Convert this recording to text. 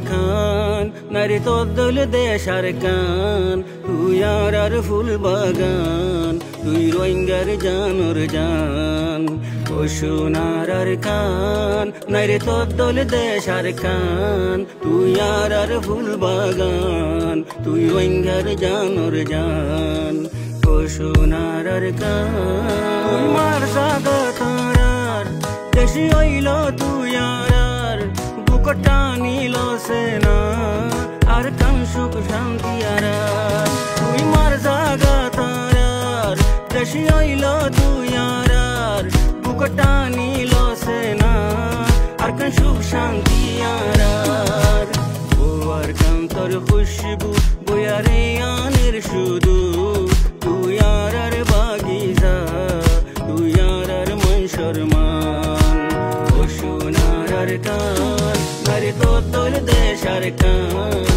খান নারী তোর দল দেশার কান তুই আর ফুল বাগান তুই রোহিঙ্গার জানোর জান ও সোনার খান নারী তোর দল দেশার কান তুই আর ফুল বাগান তুই রোহিঙ্গার জানোর জান ও সোনার খান তুই মার সাগা তারার দেশি হইল তুই আর বুকটা নিল সেনা আর কান সুখ শান্তি আর তুই মার জাগা তারার দেশি হইল তুই আর বুকটা নিল সেনা আর কান সুখ শান্তি আর ও আর কান তোর খুশবু বয়ারে আনের শুধু তুই আর বাগিচা তুই আর মন শর্মান ও সোনার কান নারী তোর দল দেশার কান